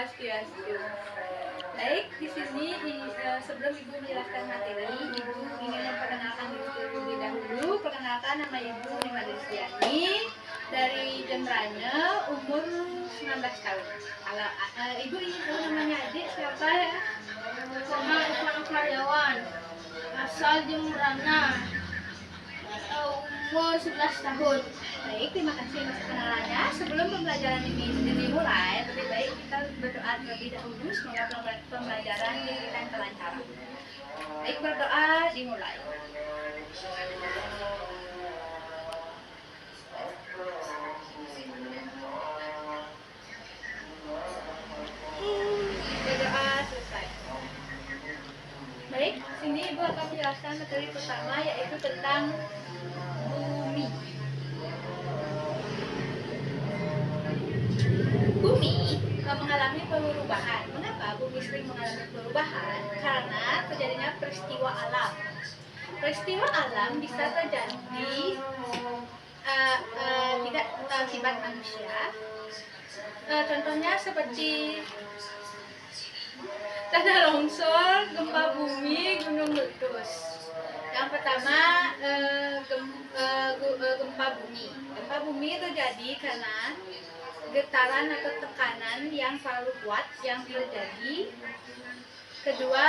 Swastiastu. Baik, di sini sebelum Ibu menjelaskan materi, Ibu ingin memperkenalkan diri terlebih dahulu. Perkenalkan, nama Ibu Nima Desiani dari Jembrane, umur 19 tahun. Ibu ingin tahu namanya adik siapa ya? Nama Islam Karyawan, asal Jembrana, umur 11 tahun. Baik, terima kasih atas kenalannya. Sebelum pembelajaran ini dimulai, lebih baik kita berdoa terlebih dahulu. Semoga pembelajaran diberikan kelancaran. Baik, berdoa dimulai. Berdoa selesai. Baik, sini Ibu akan menjelaskan materi pertama, yaitu tentang bumi. Bumi mengalami perubahan. Mengapa bumi sering mengalami perubahan? Karena terjadinya peristiwa alam. Peristiwa alam bisa terjadi tidak akibat manusia. Contohnya seperti tanah longsor, gempa bumi, gunung meletus. Yang pertama gempa bumi. Gempa bumi terjadi karena getaran atau tekanan yang terlalu kuat yang terjadi. Kedua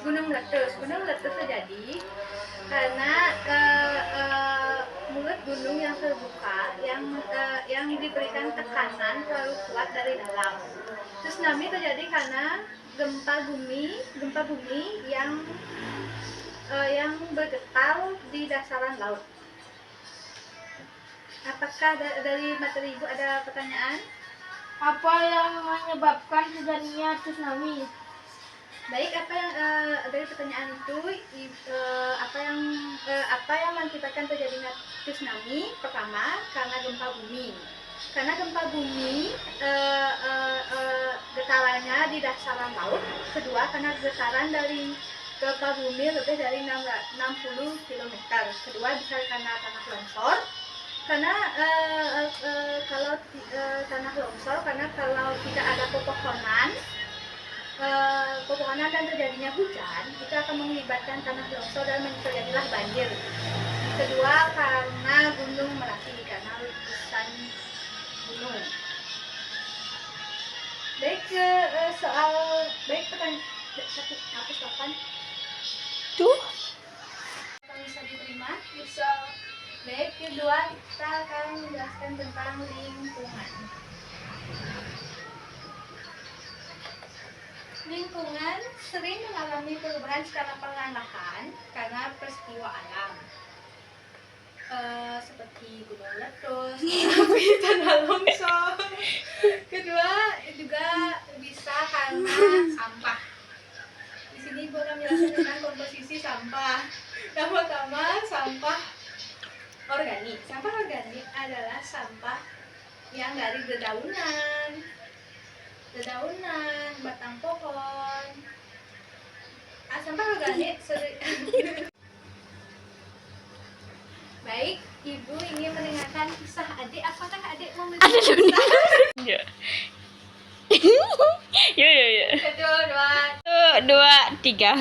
gunung meletus. Gunung meletus terjadi karena mulut gunung yang terbuka yang diberikan tekanan terlalu kuat dari dalam. Tsunami terjadi karena gempa bumi yang bergetar di dasaran laut. Apakah dari materi Ibu ada pertanyaan? Apa yang menyebabkan terjadinya tsunami? Baik, apa yang dari pertanyaan itu apa yang mengakibatkan terjadinya tsunami? Pertama, karena gempa bumi. Karena gempa bumi getarannya di dasaran laut. Kedua, karena getaran dari gempa bumi lebih dari 60 km. Kedua, bisa karena tanah longsor. Karena tanah longsor, karena kalau tidak ada pepohonan dan terjadinya hujan, itu akan mengakibatkan tanah longsor dan terjadilah banjir. Kedua, karena gunung Merapi, karena letusan gunung. Baik, pertanyaan hapus kapan? Tuh. Bisa diterima? Bisa. Baik, kedua kita akan menjelaskan tentang lingkungan. Lingkungan sering mengalami perubahan secara perlahan-lahan karena peristiwa alam, seperti gunung meletus, tanah longsor. Kedua juga bisa karena sampah. Di sini Ibu akan menjelaskan tentang komposisi sampah. Yang pertama, sampah organik. Sampah organik adalah sampah yang dari dedaunan, batang pohon. Sampah organik Baik, Ibu ingin mendengarkan kisah adik. Apakah adik mau mendengar kisah? Ya. Ya. Dua, tiga.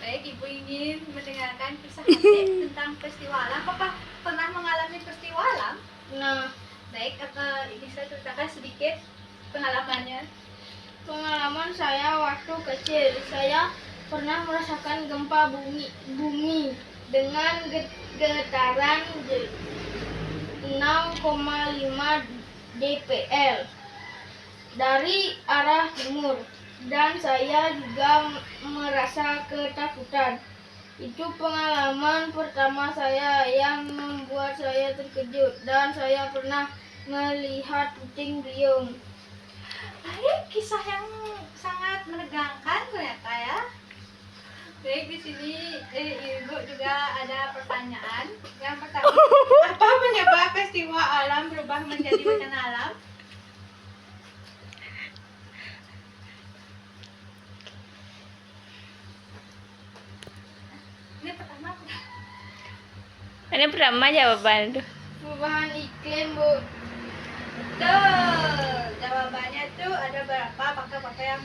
Baik, Ibu ingin mendengarkan kisah adik tentang peristiwa alam. Apakah pernah mengalami peristiwa alam? Nah, Baik, ini saya ceritakan sedikit pengalamannya. pengalaman saya waktu kecil, saya pernah merasakan gempa bumi dengan getaran 6,5 dpl dari arah timur, dan saya juga merasa ketakutan. Itu pengalaman pertama saya yang membuat saya terkejut, dan saya pernah melihat puting beliung. Baik, kisah yang sangat menegangkan ternyata ya. Baik, di sini Ibu juga ada pertanyaan. Yang pertama, apa penyebab peristiwa alam berubah menjadi bencana alam? Ini pertama. Ini pertama jawaban tuh. Perubahan iklim, Bu. Betul. Jawabannya tuh ada berapa faktor-faktor yang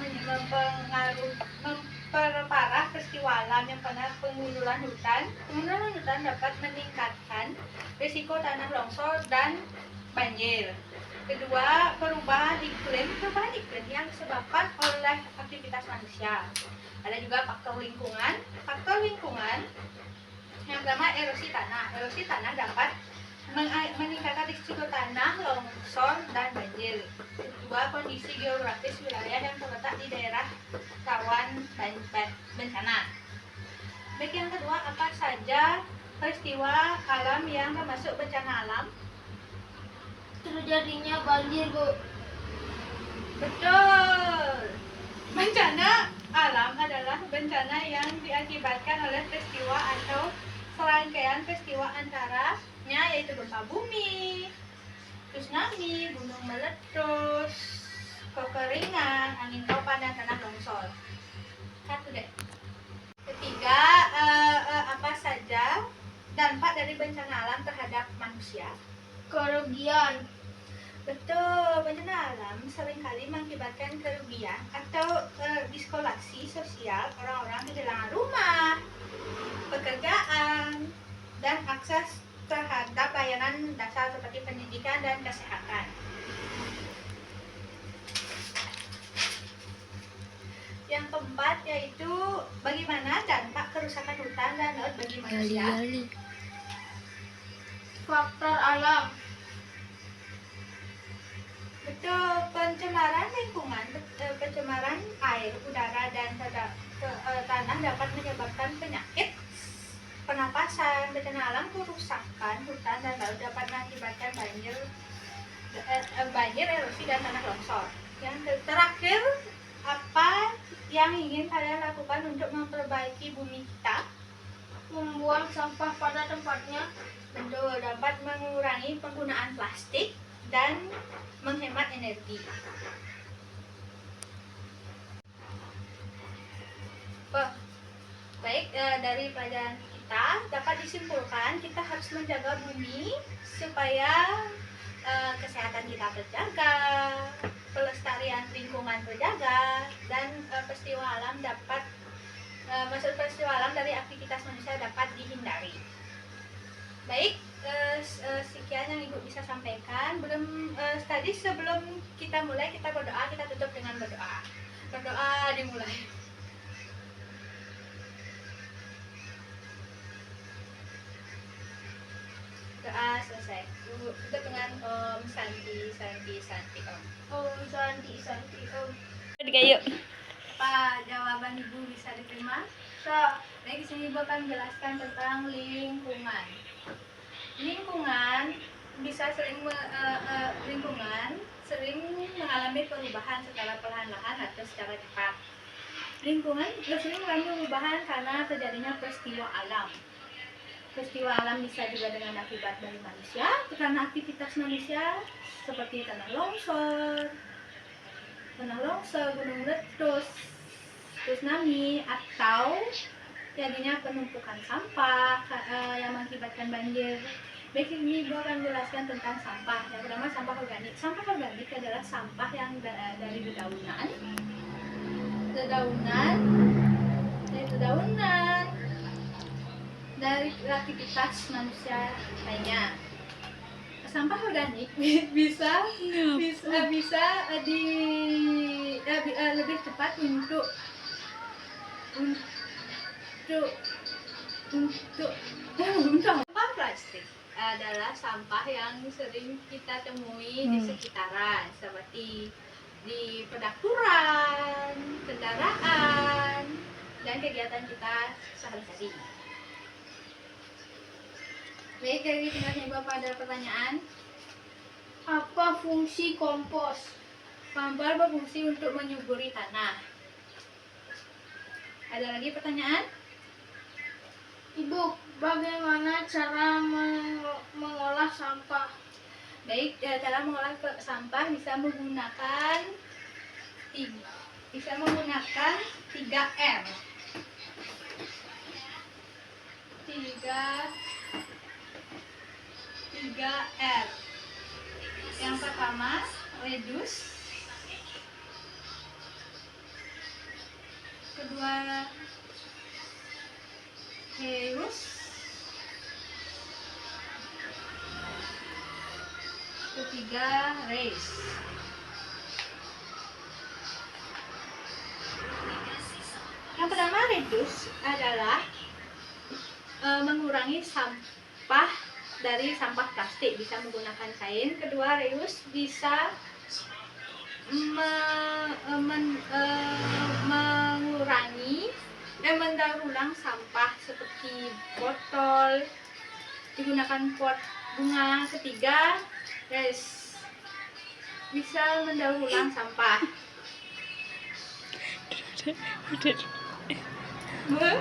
memperparah peristiwa alam yang pernah pengunduran hutan. Pengunduran hutan dapat meningkatkan risiko tanah longsor dan banjir. Kedua, perubahan iklim yang disebabkan oleh aktivitas manusia. Ada juga faktor lingkungan. Faktor lingkungan yang pertama erosi tanah. Erosi tanah dapat meningkatkan risiko tanah longsor dan banjir. Kedua, kondisi geografis wilayah yang terletak di daerah rawan bencana. Baik, yang kedua, apa saja peristiwa alam yang termasuk bencana alam? Terjadinya banjir, Bu. Betul. Bencana alam adalah bencana yang diakibatkan oleh peristiwa atau serangkaian peristiwa antaranya yaitu gempa bumi, tsunami, gunung meletus, kekeringan, angin topan, dan tanah longsor. Satu deh. Ketiga, apa saja dampak dari bencana alam terhadap manusia? Kerugian. Betul, bencana alam seringkali mengakibatkan kerugian atau diskolasi sosial orang-orang kehilangan rumah, pekerjaan, dan akses terhadap layanan dasar seperti pendidikan dan kesehatan. Yang keempat yaitu bagaimana dampak kerusakan hutan dan laut bagi manusia. Faktor alam. Betul, pencemaran lingkungan, pencemaran air, udara, dan tanah dapat menyebabkan penyakit pernapasan. Bencana alam, kerusakan hutan dan laut dapat mengakibatkan banjir, erosi, dan tanah longsor. Yang terakhir, apa yang ingin kalian lakukan untuk memperbaiki bumi kita? Membuang sampah pada tempatnya. Betul, dapat mengurangi penggunaan plastik dan menghemat energi. Baik, dari pelajaran kita dapat disimpulkan kita harus menjaga bumi supaya kesehatan kita terjaga, pelestarian lingkungan terjaga, dan peristiwa alam dari aktivitas manusia dapat dihindari. Baik, sekian yang Ibu bisa sampaikan. Tadi sebelum kita mulai, kita berdoa, kita tutup dengan berdoa. Berdoa dimulai. Doa selesai. Tutup dengan Om Santi Om. Om Santi Om. Yuk. Apa jawaban Ibu bisa diterima? Baik, di sini Ibu akan menjelaskan tentang lingkungan. Lingkungan sering mengalami perubahan secara perlahan-lahan atau secara cepat. Lingkungan sering mengalami perubahan karena terjadinya peristiwa alam. Peristiwa alam bisa juga dengan akibat dari manusia, karena aktivitas manusia seperti tanah longsor, gunung meletus, tsunami, atau jadinya penumpukan sampah yang mengakibatkan banjir. Baik, ini Ibu akan menjelaskan tentang sampah. Yang pertama, sampah organik. Sampah organik adalah sampah yang dari dedaunan dari aktivitas manusia lainnya. Sampah organik bisa lebih cepat untuk sampah plastik adalah sampah yang sering kita temui di sekitaran, seperti di perdakuran, kendaraan, dan kegiatan kita sehari-hari. Baik, dari tingkatnya Ibu, ada pertanyaan? Apa fungsi kompos? Kompos berfungsi untuk menyuburi tanah. Ada lagi pertanyaan? Ibu, bagaimana cara mengolah sampah? Baik, cara mengolah sampah bisa menggunakan 3R. 3R. Yang pertama, reduce. Kedua, reuse. Ketiga, raise. Yang pertama, reduce adalah mengurangi sampah dari sampah plastik, bisa menggunakan kain. Kedua, reuse bisa mengurangi dan mendaur ulang sampah seperti botol, digunakan pot bunga. Ketiga, reuse bisa mendaur ulang sampah. Udah.